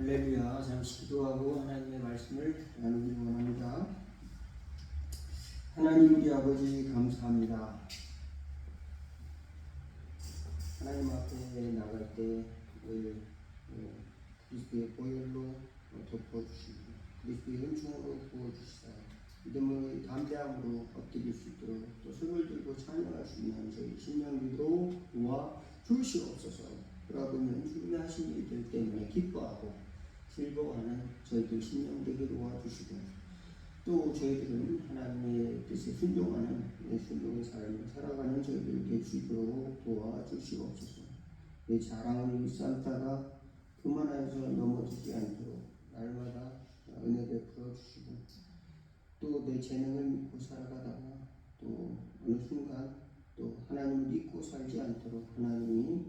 할렐루야. 잠시 기도하고 하나님의 말씀을 나누기 원합니다. 하나님 우리 아버지 감사합니다. 하나님 앞에 나갈 때 그리스도의 보혈로 덮어주시고 그리스도의 은총으로 부어주시사 믿음의 담대함으로 엎드릴 수 있도록 또 손을 들고 찬양할 수 있는 저희 신령기도 도와 주시옵소서. 그러면 주님의 하신 일들 때문에 기뻐하고 즐거워하는 저희들 신령 되게 도와주시고 또 저희들은 하나님의 뜻에 순종하는 순종의 삶을 살아가는 저희들 될 수 있도록 도와주시옵소서. 내 자랑을 일삼다가 그만하여서 넘어지지 않도록 날마다 은혜 베풀어 주시고 또 내 재능을 믿고 살아가다가 또 어느 순간 또 하나님을 믿고 살지 않도록 하나님이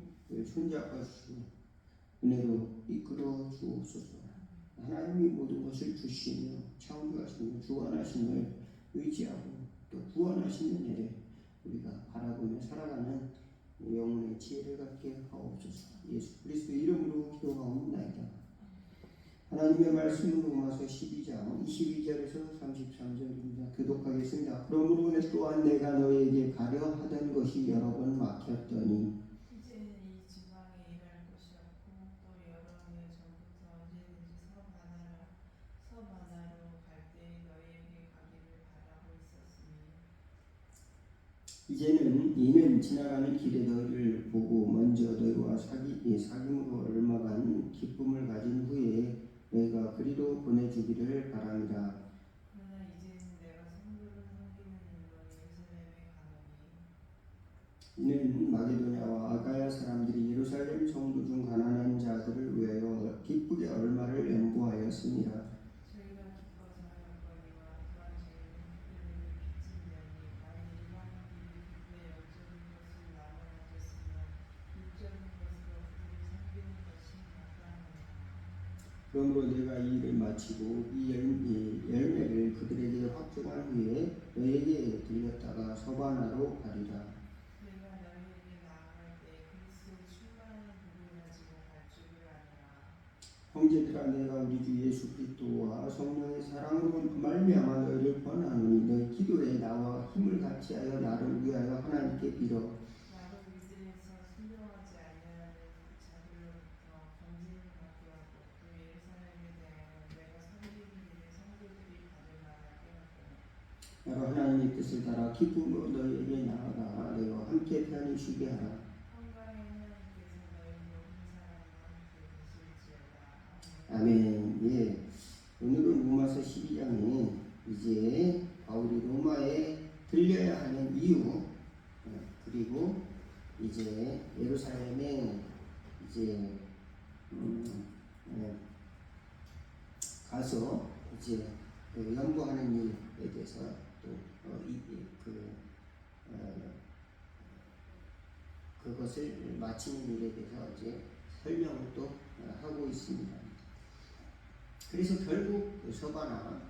손잡아 주시고 은혜로 이끌어 주옵소서. 하나님이 모든 것을 주시며 창조하시며 주관하심을 의지하고 또 구원하시는 일에 우리가 바라보며 살아가는 영혼의 지혜를 갖게 하옵소서. 예수 그리스도 이름으로 기도하옵나이다. 하나님의 말씀은 로마서 12장 22절에서 33절입니다. 교독하겠습니다. 그러므로 또한 내가 너에게 가려 하던 것이 여러 번 막혔더니 이제는 이 지방에 일할 곳이 없고 또 여러 해 전부터 언제든지 서바나로 갈 때 너희에게 가기를 바라고 있었으니 이는 지나가는 길에 너희를 보고 먼저 너희와 사귐으로 얼마간 기쁨을 가진 후에 너희가 그리로 보내주기를 바랍니다. 그러나 이제는 내가 성도를 섬기는 일로 예루살렘에 가노니 이는 마게도냐와 아가야 사람들이 예루살렘 성도 중 가난한 자들을 위하여 기쁘게 얼마를 연구하였습니다. 저희가 기뻐서 하였거니와 또한 저희는 그들에게 빚진 자니 만일 이방인들이 기쁘에 영적인 것을 나눠 가졌으면 육적인 것으로 그들을 섬기는 것이 마땅하니라. 그러므로 내가 이 일을 마치고 이 열매를 그들에게 확정한 후에 너에게 들렸다가 서바나로 가리라. 내가 너희에게 나아갈 때 그리스도의 충만한 복을 가지고 갈 줄을 아노라. 형제들아 내가 우리 주 예수 그리스도와 성령의 사랑으로 말미암아 너희를 권하노니 너희 기도에 나와 힘을 같이하여 나를 위하여 하나님께 빌어 나로 유대에서 순종하지 아니하는 자들로부터 경쟁을 받게 하고 또 예루살렘에 대하여 내가 섬기는 일에 성도들이 받을 만하게 하고 나로 하나님의 뜻을 따라 기쁨으로 너희에게 나아가 너희와 함께 편히 쉬게 하라. 평강의 하나님께서 너희 모든 사람과 함께 계실지어다. 아멘. 예. 오늘은 로마서 12장에 이제 바울이 로마에 들려야 하는 이유 그리고 이제 예루살렘에 이제 가서 이제 연구하는 일에 대해서 또 그것을 마치는 일에 대해서 이제 설명을 또 하고 있습니다. 그래서 결국 서바나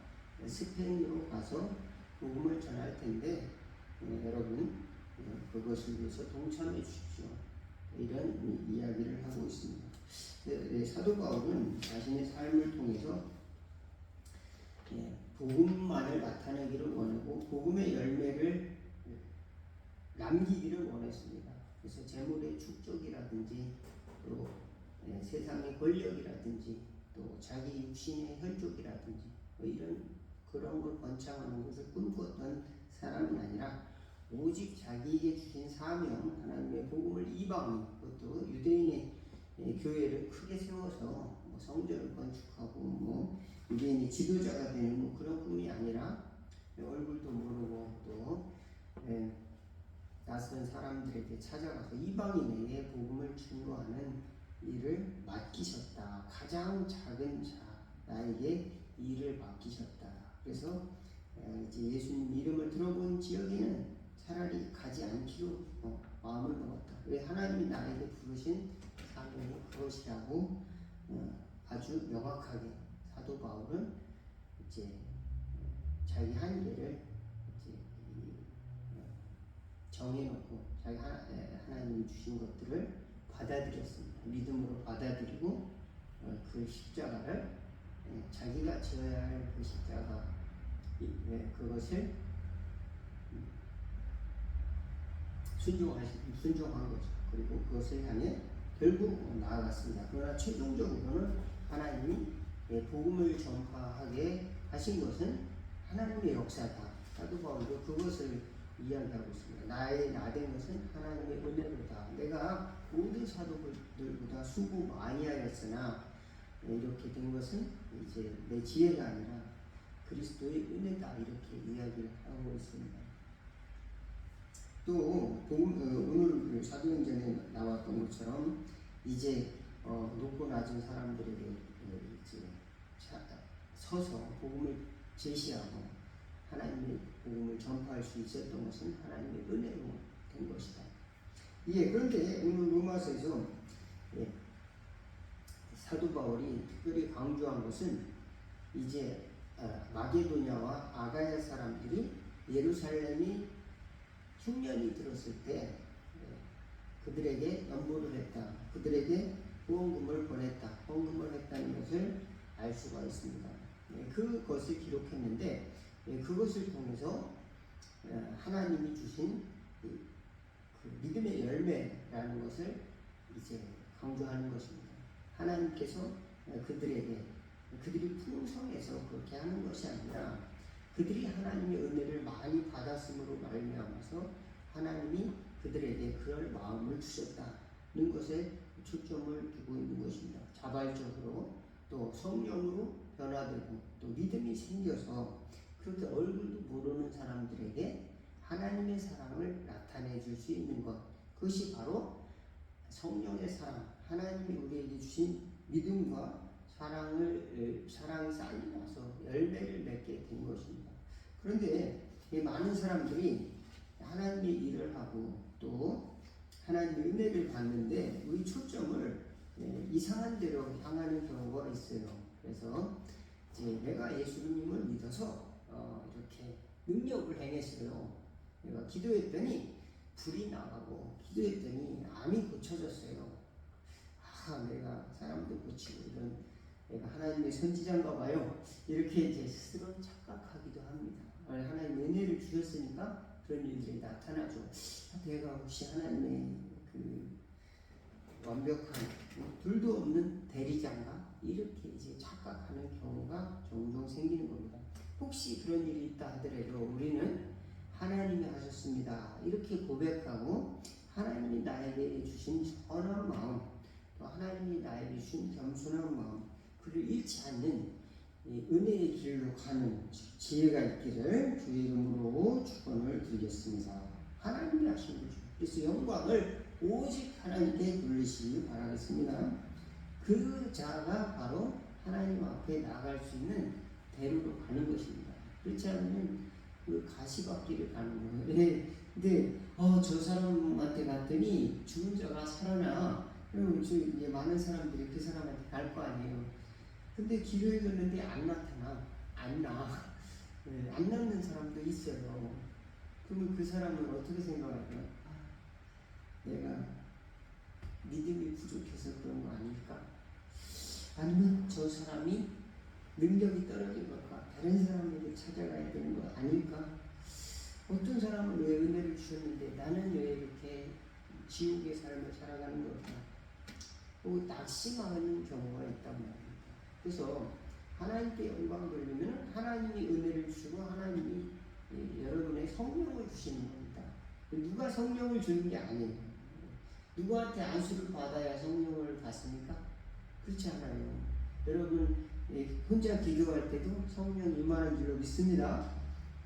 스페인으로 가서 복음을 전할 텐데 여러분 그것을 위해서 동참해 주십시오. 이런 이야기를 하고 있습니다. 사도 바울은 자신의 삶을 통해서 복음만을 나타내기를 원하고 복음의 열매를 남기기를 원했습니다. 그래서 재물의 축적이라든지 또 세상의 권력이라든지 또 자기 육신의 혈족이라든지 이런 그런 걸 번창하는 것을 꿈꿨던 사람이 아니라 오직 자기에게 주신 사명 하나님의 복음을 이방인 그것도 유대인의 교회를 크게 세워서 성전을 건축하고 유대인의 지도자가 되는 그런 꿈이 아니라 얼굴도 모르고 또 낯선 사람들에게 찾아가서 이방인에게 복음을 증거하는 일을 맡기셨다. 가장 작은 자 나에게 일을 맡기셨다. 그래서 이제 예수님 이름을 들어본 지역에는 차라리 가지 않기로 마음을 먹었다. 왜 하나님이 나에게 부르신 사명이 그것이라고 아주 명확하게 사도 바울은 이제 자기 한계를 이제 정해놓고 자기 하나님이 주신 것들을 받아들였습니다. 믿음으로 받아들이고 그 십자가 자기가 지어야 할 그 십자가 그것을 순종한 거죠. 그리고 그것을 향해 결국 나아갔습니다. 그러나 최종적으로는 하나님이 복음을 전파하게 하신 것은 하나님의 역사다. 사도 바울도 그것을 이야기하고 있습니다. 나의 나된 것은 하나님의 은혜로다. 내가 모든 사도들보다 수고 많이 하였으나 이렇게 된 것은 이제 내 지혜가 아니라 그리스도의 은혜다. 이렇게 이야기를 하고 있습니다. 또 오늘 그 사도행전에 나왔던 것처럼 이제 높고 낮은 사람들에게 이제 서서 복음을 제시하고 하나님의 복음을 전파할 수 있었던 것은 하나님의 은혜로 된 것이다. 그런데 오늘 로마서에서 사도 바울이 특별히 강조한 것은 이제 마게도냐와 아가야 사람들이 예루살렘이 흉년이 들었을 때 그들에게 연보를 했다. 그들에게 후원금을 보냈다. 헌금을 했다는 것을 알 수가 있습니다. 그것을 기록했는데 그것을 통해서 하나님이 주신 그 믿음의 열매라는 것을 이제 강조하는 것입니다. 하나님께서 그들이 풍성해서 그렇게 하는 것이 아니라 그들이 하나님의 은혜를 많이 받았음으로 말미암아서 하나님이 그들에게 그럴 마음을 주셨다는 것에 초점을 두고 있는 것입니다. 자발적으로 또 성령으로 변화되고 또 믿음이 생겨서 그렇게 얼굴도 모르는 사람들에게 하나님의 사랑을 나타내 줄 수 있는 것, 그것이 바로 성령의 사랑, 하나님이 우리에게 주신 믿음과 사랑이 쌓이고 나서 열매를 맺게 된 것입니다. 그런데 많은 사람들이 하나님의 일을 하고 또 하나님의 은혜를 받는데 우리 초점을 이상한 데로 향하는 경우가 있어요. 그래서 이제 내가 예수님을 믿어서 이렇게 능력을 행했어요. 내가 기도했더니 불이 나가고 기도했더니 암이 고쳐졌어요. 내가 사람도 고치고 이런 내가 하나님의 선지자인가 봐요. 이렇게 이제 스스로 착각하기도 합니다. 하나님의 은혜를 주셨으니까 그런 일들이 나타나죠. 내가 혹시 하나님의 그 완벽한 둘도 없는 대리자인가? 이렇게 이제 착각하는 경우가 종종 생기는 겁니다. 혹시 그런 일이 있다 하더라도 우리는 하나님이 하셨습니다. 이렇게 고백하고 하나님이 나에게 주신 선한 마음, 또 하나님이 나에게 주신 겸손한 마음, 그를 잃지 않는 은혜의 길로 가는 지혜가 있기를 주의 이름으로 축원을 드리겠습니다. 하나님이 하신 거죠. 그래서 영광을 오직 하나님께 돌리시기 바라겠습니다. 그 자가 바로 하나님 앞에 나갈 수 있는 대로로 가는 것입니다. 그렇지 않으면 그 가시밭길을 가는 거예요. 근데 저 사람한테 갔더니 죽은 자가 살아나. 그럼 이제 많은 사람들이 그 사람한테 갈 거 아니에요. 근데 기도해 줬는데 안 나타나. 안 낫는 사람도 있어요. 그러면 그 사람은 어떻게 생각할까요? 내가 믿음이 부족해서 그런 거 아닐까? 아니면 저 사람이 능력이 떨어진 걸까? 다른 사람에게 찾아가야 되는 거 아닐까? 어떤 사람은 왜 은혜를 주셨는데 나는 왜 이렇게 지옥의 삶을 살아가는 걸까? 낙심하는 경우가 있단 말입니다. 그래서 하나님께 영광 돌리면 하나님이 은혜를 주시고 하나님이 여러분의 성령을 주시는 겁니다. 누가 성령을 주는 게 아니에요. 누구한테 안수를 받아야 성령을 받습니까? 그렇지 않아요. 여러분 혼자 기도할 때도 성령 임하는 줄로 믿습니다.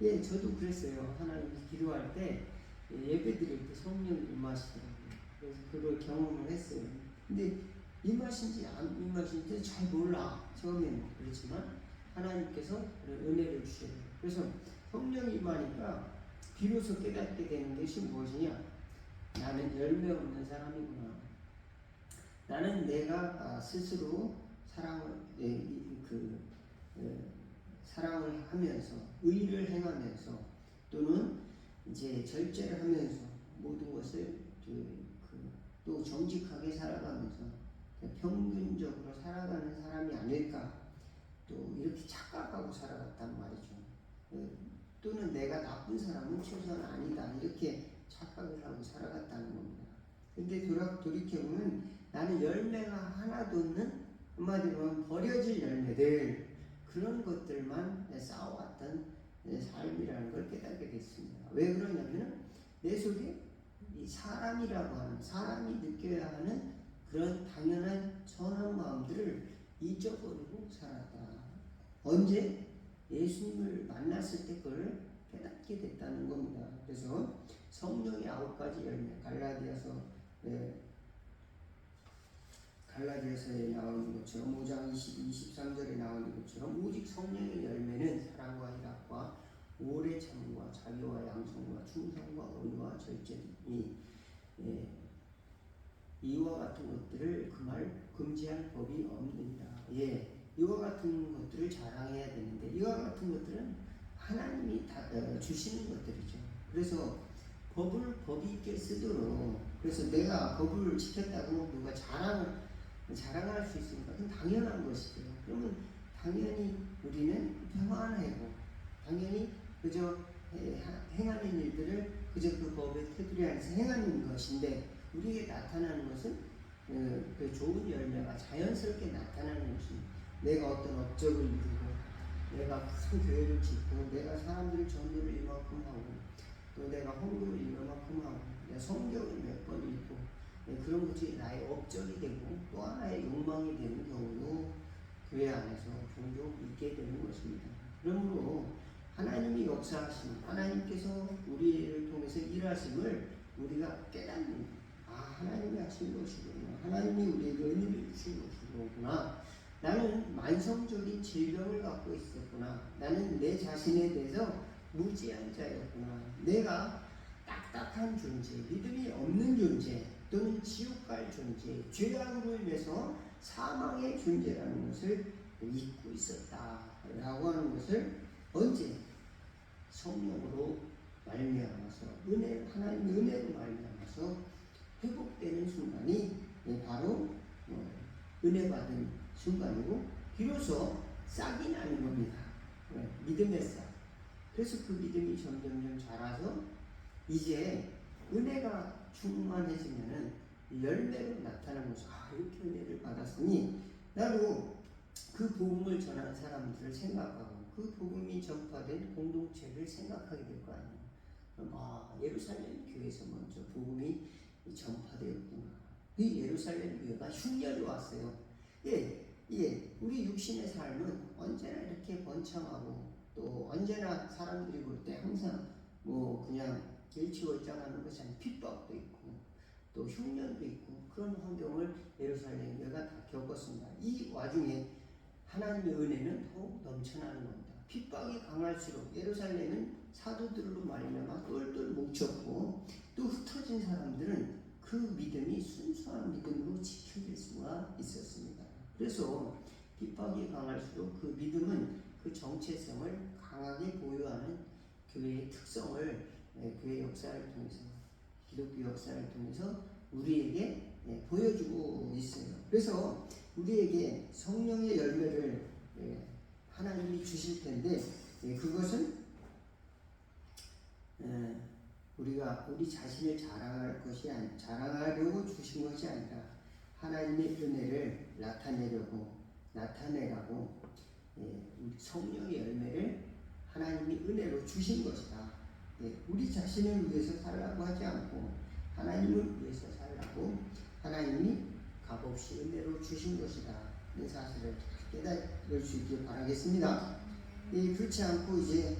저도 그랬어요. 하나님 기도할 때 예배 드릴 때 성령 임하시더라고요. 그래서 그걸 경험을 했어요. 근데 임하신지 안 임하신지 잘 몰라. 처음에는 그렇지만 하나님께서 은혜를 주셔요. 그래서 성령 임하니까 비로소 깨닫게 되는 것이 무엇이냐? 나는 열매 없는 사람이구나. 나는 내가 스스로 사랑을 하면서 의를 행하면서 또는 이제 절제를 하면서 모든 것을 또 정직하게 살아가면서 평균적으로 살아가는 사람이 아닐까 또 이렇게 착각하고 살아갔단 말이죠. 또는 내가 나쁜 사람은 최소한 아니다 이렇게 착각을 하고 살아갔다는 겁니다. 근데 돌이켜보면 나는 열매가 하나도 없는, 한마디로 하면 버려질 열매들, 그런 것들만 쌓아왔던 삶이라는 걸 깨닫게 됐습니다. 왜 그러냐면 내 속에 이 사람이라고 하는, 사람이 느껴야 하는 그런 당연한 선한 마음들을 잊어버리고 살았다. 언제? 예수님을 만났을 때 그걸 깨닫게 됐다는 겁니다. 그래서 성령의 9가지 열매, 갈라디아서에 나오는 것처럼 5장 23절에 나오는 것처럼 오직 성령의 열매는 사랑과 희락과 오래 참음과 자비와 양성과 충성과 온유와 절제니 이와 같은 것들을 금지할 법이 없느니라. 이와 같은 것들을 자랑해야 되는데 이와 같은 것들은 하나님이 주시는 것들이죠. 그래서 법을 법이 있게 쓰도록, 그래서 내가 법을 지켰다고 누가 자랑할 수 있습니까? 그건 당연한 것이죠. 그러면 당연히 우리는 평안하고 당연히 그저 행하는 일들을 그저 그 법의 테두리 안에서 행하는 것인데, 우리에게 나타나는 것은 그 좋은 열매가 자연스럽게 나타나는 것입니다. 내가 어떤 업적을 이루고 내가 큰 교회를 짓고 내가 사람들의 전도를 이만큼 하고 또 내가 헌금을 이만큼 하고 내가 성경을 몇 번 읽고 그런 것이 나의 업적이 되고 또 하나의 욕망이 되는 경우도 교회 안에서 종종 있게 되는 것입니다. 그러므로 하나님이 역사하신, 하나님께서 우리를 통해서 일하심을 우리가 깨닫는, 하나님이 하신 것이구나, 하나님이 우리에게 은혜를 주신 것이구나, 나는 만성적인 질병을 갖고 있었구나, 나는 내 자신에 대해서 무지한 자였구나, 내가 딱딱한 존재, 믿음이 없는 존재, 또는 지옥 갈 존재, 죄악으로 인해서 사망의 존재라는 것을 잊고 있었다라고 하는 것을 언제? 성령으로 말미암아서, 하나님의 은혜로 말미암아서 회복되는 순간이 바로 은혜 받은 순간이고, 비로소 싹이 나는 겁니다. 믿음의 싹. 그래서 그 믿음이 점점점 자라서 이제 은혜가 충만해지면은 열매로 나타나는 것이, 이렇게 은혜를 받았으니 나도 그 복음을 전하는 사람들을 생각하고 그 복음이 전파된 공동체를 생각하게 될 거 아니에요. 그럼 예루살렘 교회에서 먼저 복음이 전파되었구나. 이 예루살렘 교회가 흉년이 왔어요. 우리 육신의 삶은 언제나 이렇게 번창하고 또 언제나 사람들이 볼 때 항상 그냥 일치월장하는 것이 아니라 핍박도 있고 또 흉년도 있고 그런 환경을 예루살렘 교회가 다 겪었습니다. 이 와중에 하나님의 은혜는 더욱 넘쳐나는 겁니다. 핍박이 강할수록 예루살렘은 사도들로 말미암아 똘똘 뭉쳤고 또 흩어진 사람들은 그 믿음이 순수한 믿음으로 지켜질 수가 있었습니다. 그래서 핍박이 강할수록 그 믿음은 그 정체성을 강하게 보유하는 교회의 특성을 교회 역사를 통해서, 기독교 역사를 통해서 우리에게 보여주고 있어요. 그래서 우리에게 성령의 열매를 하나님이 주실 텐데 그것은 우리가 우리 자신을 자랑하려고 주신 것이 아니라 하나님의 은혜를 나타내라고 성령의 열매를 하나님이 은혜로 주신 것이다. 우리 자신을 위해서 살라고 하지 않고 하나님을 위해서 살라고 하나님이 값없이 은혜로 주신 것이다. 이 사실을 깨달을 수 있길 바라겠습니다. 그렇지 않고 이제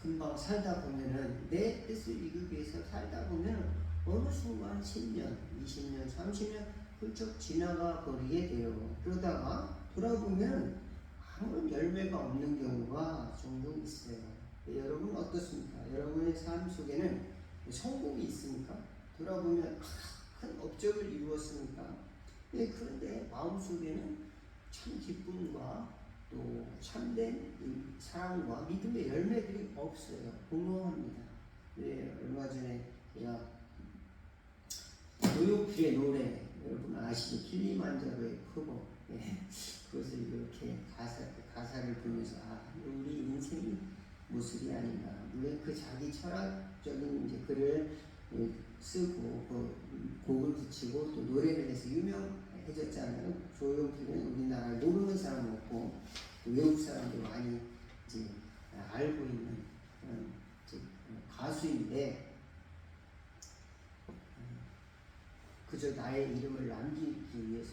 금방 살다 보면은, 내 뜻을 이루기 위해서 살다 보면 어느 순간 10년, 20년, 30년 훌쩍 지나가 버리게 돼요. 그러다가 돌아보면 아무런 열매가 없는 경우가 종종 있어요. 여러분 어떻습니까? 여러분의 삶 속에는 성공이 있습니까? 돌아보면 큰 업적을 이루었습니까? 그런데 마음속에는 참 기쁨과 또 참된 사랑과 믿음의 열매들이 없어요. 공허합니다. 얼마 전에 제가 노요필의 노래, 여러분 아시죠? 킬리만자로의 표범. 그것을 이렇게 가사를 보면서 우리 인생이 모습이 아닌가. 물론 그 자기 철학적인 이제 글을 쓰고 곡을 붙이고 또 노래를 해서 유명해졌잖아요. 조용필은 우리나라에 모르는 사람 없고 외국 사람들이 많이 이제 알고 있는 그런 이제 가수인데 그저 나의 이름을 남기기 위해서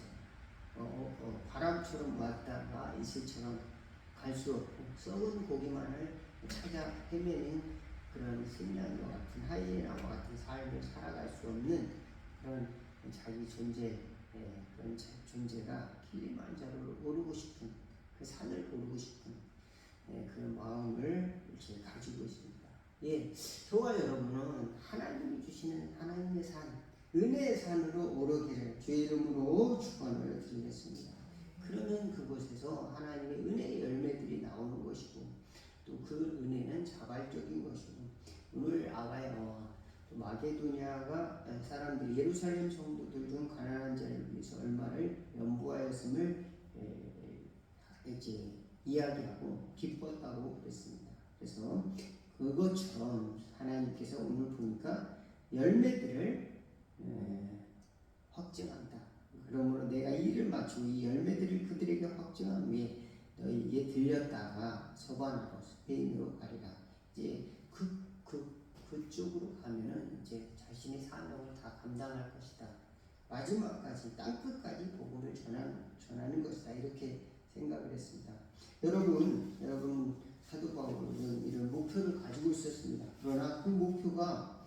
바람처럼 왔다가 이슬처럼 갈 수 없고 썩은 고기만을 찾아 헤매는 그런 승냥이와 같은 하이에나와 같은 삶을 살아갈 수 없는 그런 자기 존재, 그런 존재가 킬리만자로를 오르고 싶은 그 산을 오르고 싶은 그런 마음을 이렇게 가지고 있습니다. 예, 저와 여러분은 하나님이 주시는 하나님의 산, 은혜의 산으로 오르기를 주의 이름으로 축원을 드리겠습니다. 그러면 그곳에서 하나님의 은혜의 열매들이 나오는 것이고 또 그 은혜는 자발적인 것이고 오늘 아가야와 또 마게도니아가 사람들이 예루살렘 성도들 중 가난한 자를 위해서 얼마를 연부하였음을 이제 이야기하고 기뻤다고 그랬습니다. 그래서 그것처럼 하나님께서 오늘 보니까 열매들을 확증한다. 그러므로 내가 이를 마치고 이 열매들을 그들에게 확증한 후에 너희에게 들렸다가 서반으로 스페인으로 가리라. 이제 그쪽으로 가면은 이제 자신의 사명을 다 감당할 것이다. 마지막까지 땅끝까지 복음을 전하는 것이다. 이렇게 생각을 했습니다. 여러분 사도 바울은 이런 목표를 가지고 있었습니다. 그러나 그 목표가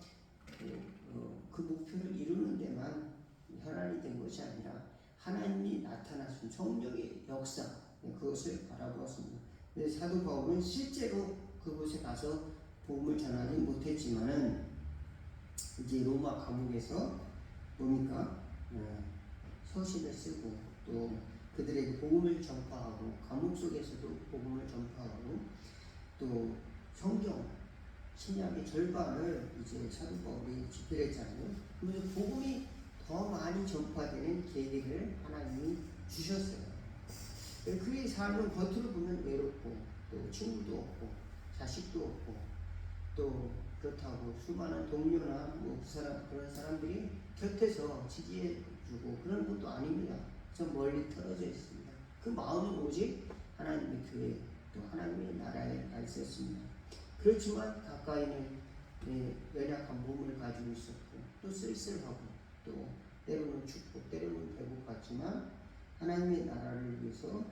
그 목표를 이루는 데만 혈안이 된 것이 아니라 하나님이 나타나신 성령의 역사 그것을 바라보았습니다. 사도 바울은 실제로 그곳에 가서 복음을 전하지 못했지만은 이제 로마 감옥에서 뭡니까 서신을 쓰고 또 그들에게 복음을 전파하고 감옥 속에서도 복음을 전파하고 또 성경 신약의 절반을 이제 사도 바울이 집필했잖아요. 그래서 복음이 더 많이 전파되는 계기를 하나님이 주셨어요. 그의 삶은 겉으로 보면 외롭고 또 친구도 없고 자식도 없고 또 그렇다고 수많은 동료나 그런 사람들이 곁에서 지지해주고 그런 것도 아닙니다. 저 멀리 떨어져 있습니다. 그 마음은 오직 하나님의 교회 또 하나님의 나라에 가 있었습니다. 그렇지만 가까이는 연약한 몸을 가지고 있었고 또 쓸쓸하고 또 때로는 춥고 때로는 배고팠지만 하나님의 나라를 위해서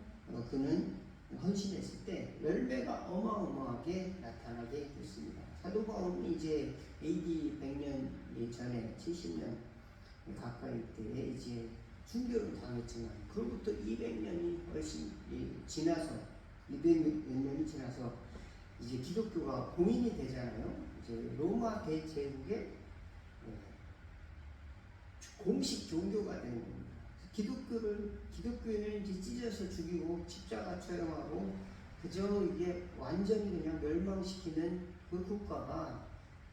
그는 헌신했을 때 열매가 어마어마하게 나타나게 됐습니다. 사도 바울은 이제 AD 100년 전에 70년 가까이 때에 이제 순교를 당했지만 그로부터 200년이 훨씬 지나서 200몇 년이 지나서 이제 기독교가 공인이 되잖아요. 이제 로마 대제국의 공식 종교가 되는 겁니다. 기독교인을 이제 찢어서 죽이고 십자가 처형하고 그저 이게 완전히 그냥 멸망시키는 그 국가가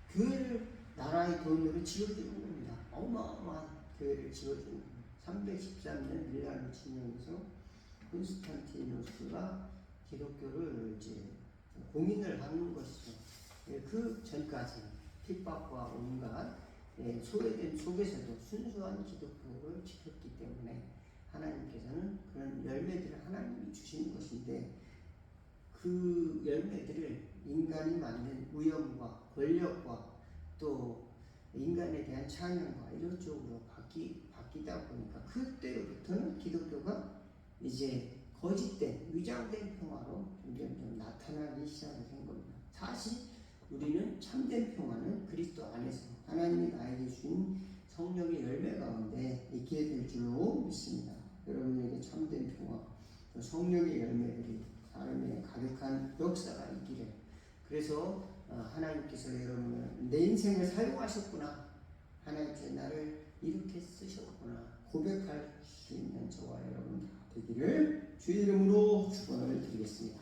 교회를 나라의 돈으로 지어주는 겁니다. 어마어마한 교회를 지어주는 겁니다. 313년 밀라노 침략에서 콘스탄티누스가 기독교를 이제 공인을 하는 것이죠. 그 전까지 핍박과 온갖 소외된 속에서도 순수한 기독교를 지켰기 때문에 하나님께서는 그런 열매들을 하나님이 주시는 것인데 그 열매들을 인간이 만든 위엄과 권력과 또 인간에 대한 찬양과 이런 쪽으로 바뀌다 보니까 그때로부터는 기독교가 이제 거짓된 위장된 평화로 점점 나타나기 시작을 한 겁니다. 사실 우리는 참된 평화는 그리스도 안에서 하나님이 나에게 주신 성령의 열매 가운데 있게 될 줄로 믿습니다. 여러분에게 참된 평화, 성령의 열매들이 삶에 가득한 역사가 있기를. 그래서 하나님께서 여러분을 내 인생을 사용하셨구나, 하나님께서 나를 이렇게 쓰셨구나 고백할 수 있는 저와 여러분 다 되기를 주의 이름으로 축원을 드리겠습니다.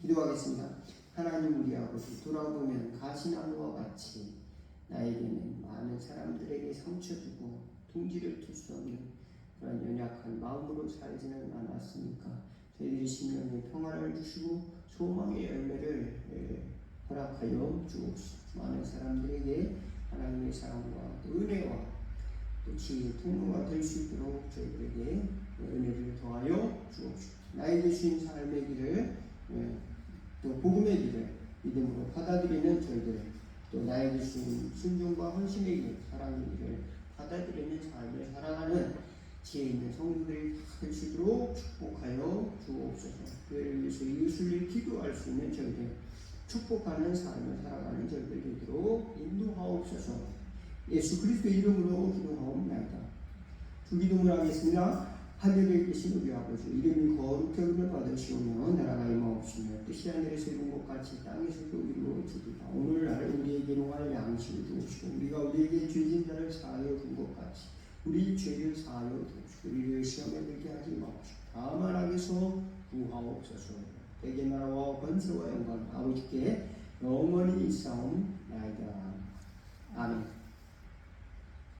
기도하겠습니다. 하나님 우리 아버지, 돌아보면 가시나무와 같이 나에게는 많은 사람들에게 상처 주고 둥지를 틀 수 없는 그런 연약한 마음으로 살지는 않았습니까? 저희들의 심령에 평안을 주시고 소망의 열매를 허락하여 주옵소서. 많은 사람들에게 하나님의 사랑과 또 은혜와 또 지혜의 통로가 될 수 있도록 저희들에게 은혜를 더하여 주옵소서. 나에게 주신 삶의 길을 또 복음의 길을 믿음으로 받아들이는 저희들, 또 나에게 주신 순종과 헌신의 길, 사랑의 길을 받아들이는 삶을 살아가는 지혜 있는 성도들이 될 수 있도록 축복하여 주옵소서. 그를 위해서 이웃을 위해 기도할 수 있는 저희들, 축복하는 삶을 살아가는 저희들 되도록 인도하옵소서. 예수 그리스도의 이름으로 기도하옵나이다. 주기도문을 하겠습니다. 하늘에 계신 우리 아버지, 이름이 거룩히 여김을 받으시오며 나라가 임하옵시며 뜻이 하늘에서 이룬 것 같이 땅에서도 이루어지리다. 오늘날 우리에게 농할 양식을 주옵시고 우리가 우리에게 죄진 자를 사하여 준 것 같이 우리 죄를 사하여 주옵시고 우리를 시험에 들게 하지 마옵시고 다만 악에서 구하옵소서. 대개 나라와 권세와 영광 아버지께 영원히 있사옵나이다.